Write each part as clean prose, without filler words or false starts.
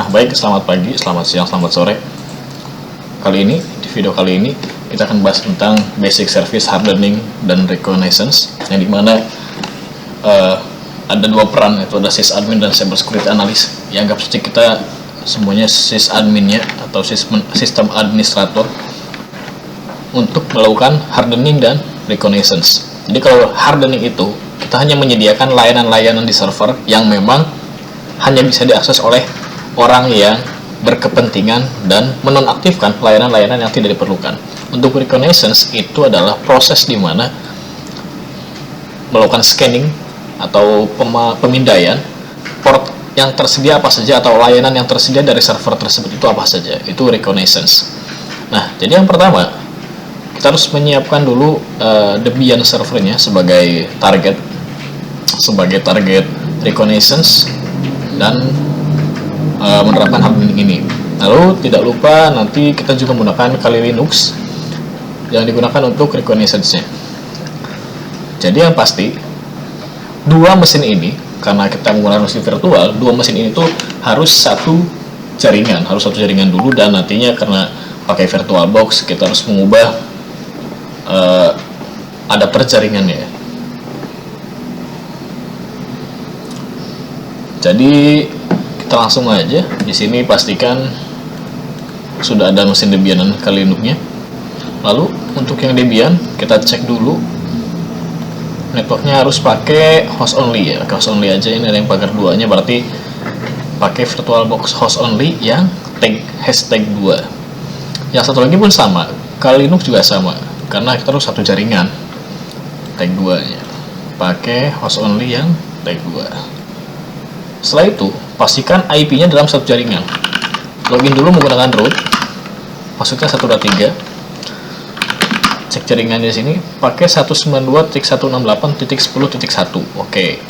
Nah, baik, selamat pagi, selamat siang, selamat sore. Di video kali ini kita akan bahas tentang basic service hardening dan reconnaissance, yang dimana ada dua peran, yaitu ada sysadmin dan cybersecurity analyst. Yang anggap saja kita semuanya sysadminnya atau sistem administrator untuk melakukan hardening dan reconnaissance. Jadi kalau hardening itu kita hanya menyediakan layanan-layanan di server yang memang hanya bisa diakses oleh orang yang berkepentingan dan menonaktifkan layanan-layanan yang tidak diperlukan. Untuk reconnaissance itu adalah proses di mana melakukan scanning atau pemindaian port yang tersedia apa saja atau layanan yang tersedia dari server tersebut itu apa saja. Itu reconnaissance. Nah, jadi yang pertama kita harus menyiapkan dulu Debian servernya sebagai target reconnaissance dan menerapkan hardening ini. Lalu tidak lupa nanti kita juga menggunakan Kali Linux yang digunakan untuk reconnaissance-nya. Jadi yang pasti dua mesin ini, karena kita menggunakan mesin virtual, dua mesin ini tuh harus satu jaringan dulu, dan nantinya karena pakai VirtualBox kita harus mengubah adapter jaringannya. Jadi kita langsung aja. Di sini pastikan sudah ada mesin Debian dan Kali Linux-nya. Lalu untuk yang Debian kita cek dulu networknya harus pakai host only ya. Host only aja, ini ada yang pagar 2-nya, berarti pakai VirtualBox host only yang hashtag 2. Yang satu lagi pun sama, Kali Linux juga sama, karena kita harus satu jaringan tag 2-nya, pakai host only yang tag 2. Setelah itu pastikan IP-nya dalam satu jaringan. Login dulu menggunakan root, maksudnya 1.3. Cek jaringannya di sini pakai 192.168.10.1. Oke.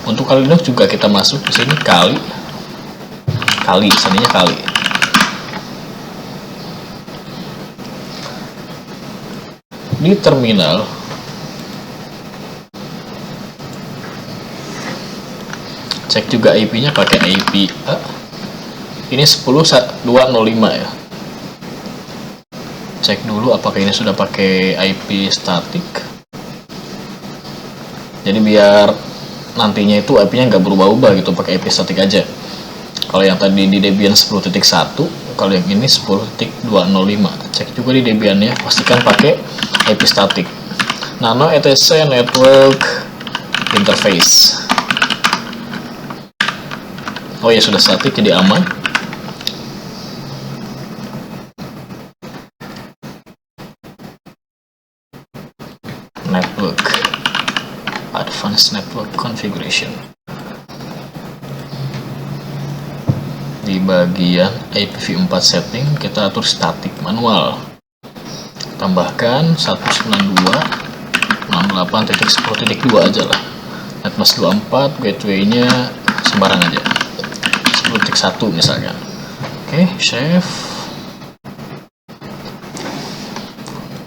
Untuk Kali Linux juga kita masuk ke sini kali, sininya kali. Di terminal cek juga IP-nya pakai IP ini 10.205 ya. Cek dulu apakah ini sudah pakai IP statik. Jadi biar nantinya itu IP-nya nggak berubah-ubah gitu, pakai IP statik aja. Kalau yang tadi di Debian 10.1, kalau yang ini 10.205. Cek juga di Debian ya, pastikan pakai IP statik. Nano etc network interface. Oh ya, sudah statik, jadi aman. Network, advanced network configuration. Di bagian IPv4 setting kita atur statik manual. Tambahkan 192.168.10.2 aja lah. Netmask 24, gateway-nya sembarang aja. 10.1 misalkan. Oke, save.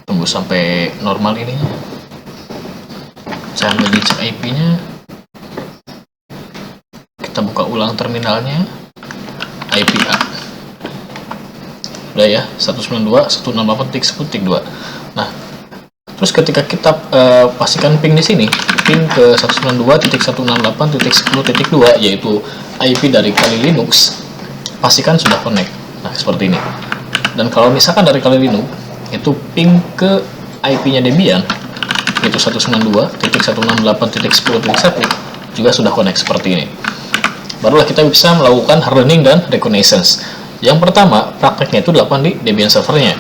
Tunggu sampai normal ini. Sambil dicek IP-nya. Kita buka ulang terminalnya. IP A. Udah ya, 192.168.10.2. Nah, terus ketika kita pastikan ping di sini, ping ke 192.168.10.2 yaitu IP dari Kali Linux, pastikan sudah connect. Nah, seperti ini. Dan kalau misalkan dari Kali Linux itu ping ke IP-nya Debian yaitu 192.168.10.1 juga sudah connect seperti ini. Barulah kita bisa melakukan hardening dan reconnaissance. Yang pertama, prakteknya itu dilakukan di Debian servernya,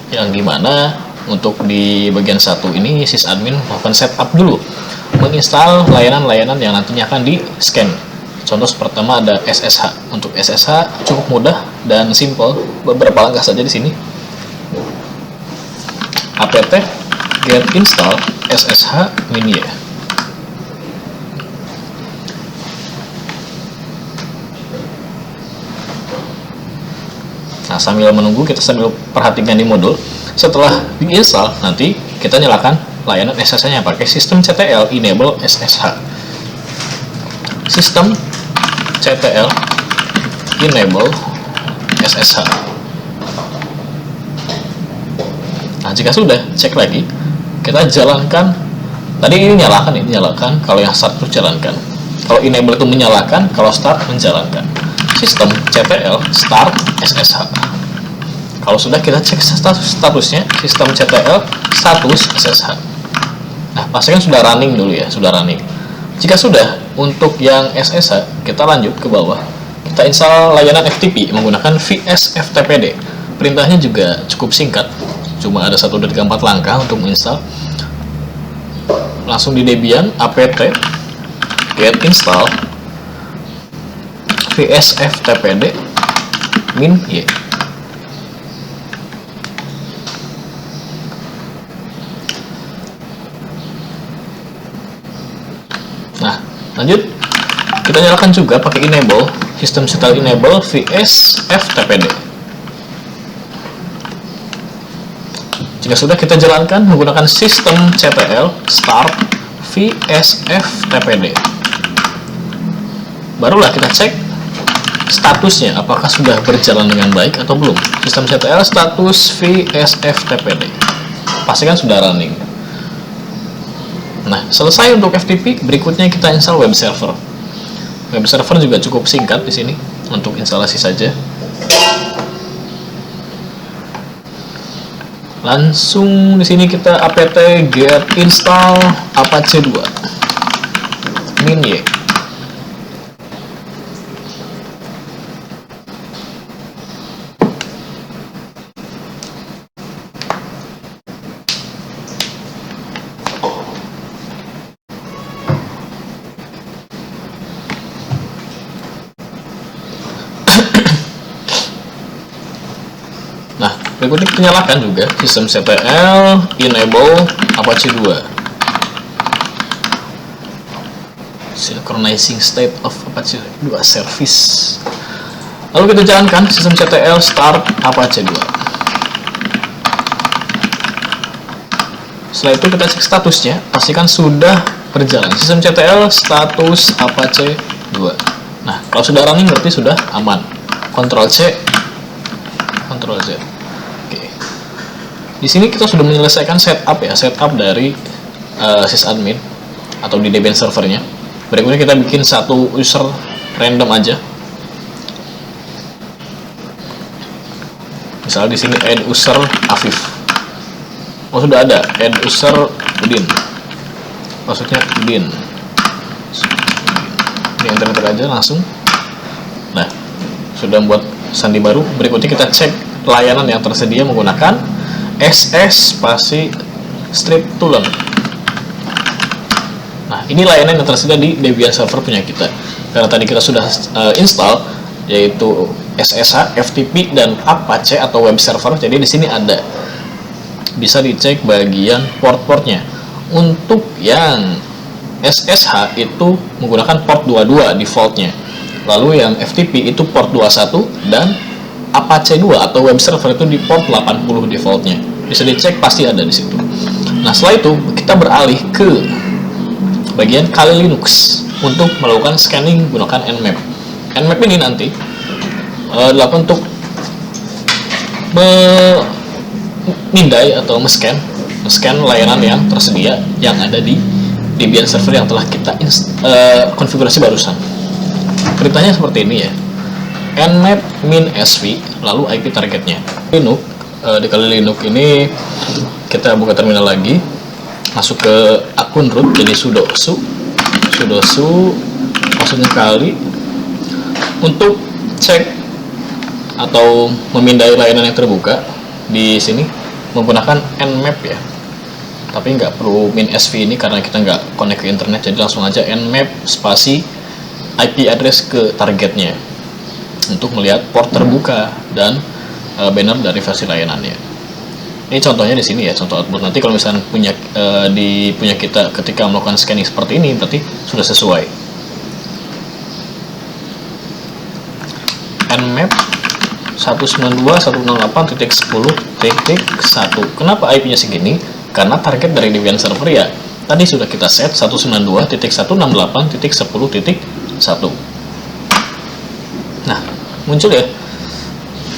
yang dimana untuk di bagian satu ini sysadmin melakukan setup dulu, menginstal layanan-layanan yang nantinya akan di scan. Contoh pertama ada SSH. Untuk SSH cukup mudah dan simple, beberapa langkah saja di sini. apt get install SSH mini ya. Nah, sambil menunggu kita sambil perhatikan di modul. Setelah diinstal, nanti kita nyalakan layanan SSH-nya pakai sistem CTL enable SSH. Sistem CTL enable SSH. Nah, jika sudah, cek lagi, kita jalankan. Tadi ini nyalakan, kalau yang start itu jalankan. Kalau enable itu menyalakan, kalau start menjalankan. Sistem CTL start SSH. Kalau sudah, kita cek statusnya, sistem CTL status SSH. Nah, pastikan sudah running dulu ya, sudah running. Jika sudah, untuk yang SSH, kita lanjut ke bawah. Kita install layanan FTP menggunakan VS-FTPD. Perintahnya juga cukup singkat, cuma ada 1 dari 4 langkah untuk menginstal. Langsung di Debian apt get install VS-FTPD -y. Nah, lanjut kita nyalakan juga pakai enable, sistem setel enable VS-FTPD. Jika sudah, kita jalankan menggunakan sistem CTL start VS-FTPD. Barulah kita cek statusnya apakah sudah berjalan dengan baik atau belum. Sistem CTL status VS-FTPD. Pastikan sudah running. Nah, selesai untuk FTP, berikutnya kita install web server. Web server juga cukup singkat di sini untuk instalasi saja. Langsung di sini kita apt get install Apache 2 -y. Nah, berikutnya kita nyalakan juga sistem CTL enable Apache 2 synchronizing state of Apache 2 service. Lalu kita jalankan sistem CTL start Apache 2. Setelah itu kita cek statusnya, pastikan sudah berjalan. Sistem CTL status Apache 2. Nah, kalau sudah running berarti sudah aman. Ctrl C, Ctrl Z. Di sini kita sudah menyelesaikan setup ya, setup dari sysadmin atau di Debian servernya. Berikutnya kita bikin satu user random aja. Misalnya di sini add user Afif. Oh, sudah ada add user Udin. Maksudnya Udin. Di enter aja langsung. Nah, sudah membuat sandi baru. Berikutnya kita cek layanan yang tersedia menggunakan SS spasi strip tulen. Nah, ini layanan yang tersedia di Debian server punya kita. Karena tadi kita sudah install yaitu SSH, FTP dan Apache atau web server. Jadi di sini ada. Bisa dicek bagian port-portnya. Untuk yang SSH itu menggunakan port 22 defaultnya. Lalu yang FTP itu port 21 dan Apache 2 atau web server itu di port 80 defaultnya. Bisa dicek, pasti ada di situ. Nah, setelah itu kita beralih ke bagian Kali Linux untuk melakukan scanning menggunakan Nmap. Nmap ini nanti dilakukan untuk memindai atau men-scan layanan yang tersedia yang ada di Debian server yang telah kita konfigurasi barusan. Perintahnya seperti ini ya. Nmap -sv lalu IP targetnya. Linux di Kali Linux ini kita buka terminal lagi, masuk ke akun root, jadi sudosu maksudnya kali, untuk cek atau memindai layanan yang terbuka di sini menggunakan Nmap ya. Tapi nggak perlu -sv ini karena kita nggak connect ke internet, jadi langsung aja Nmap spasi IP address ke targetnya untuk melihat port terbuka dan banner dari versi layanannya. Ini contohnya di sini ya, contoh output. Nanti kalau misalnya punya kita ketika melakukan scanning seperti ini berarti sudah sesuai. Nmap 192.168.10.1. Kenapa IP-nya segini? Karena target dari Debian server ya tadi sudah kita set 192.168.10.1. Nah, muncul ya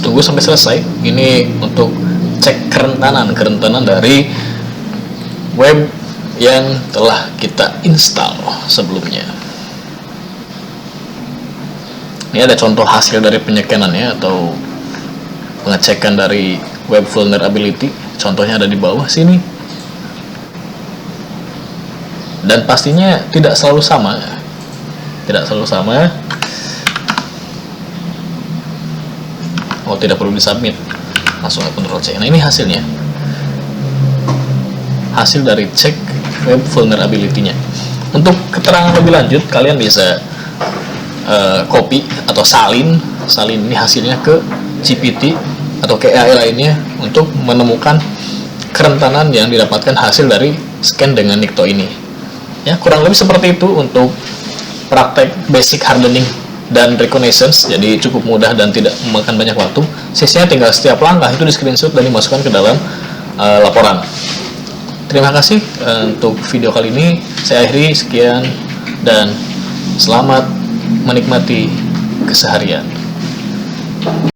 Tunggu sampai selesai. Ini untuk cek kerentanan dari web yang telah kita install sebelumnya. Ini ada contoh hasil dari penyekenannya atau pengecekan dari web vulnerability. Contohnya ada di bawah sini. Dan pastinya tidak selalu sama. Tidak selalu sama. Oh, tidak perlu disubmit. Langsung Ctrl C. Nah, ini hasilnya. Hasil dari cek web vulnerability-nya. Untuk keterangan lebih lanjut, kalian bisa copy atau salin ini hasilnya ke GPT atau ke AI lainnya untuk menemukan kerentanan yang didapatkan hasil dari scan dengan Nikto ini. Ya, kurang lebih seperti itu untuk praktek basic hardening dan reconnaissance. Jadi cukup mudah dan tidak memakan banyak waktu. Sisanya tinggal setiap langkah itu di screenshot dan dimasukkan ke dalam laporan. Terima kasih untuk video kali ini. Saya akhiri, sekian dan selamat menikmati keseharian.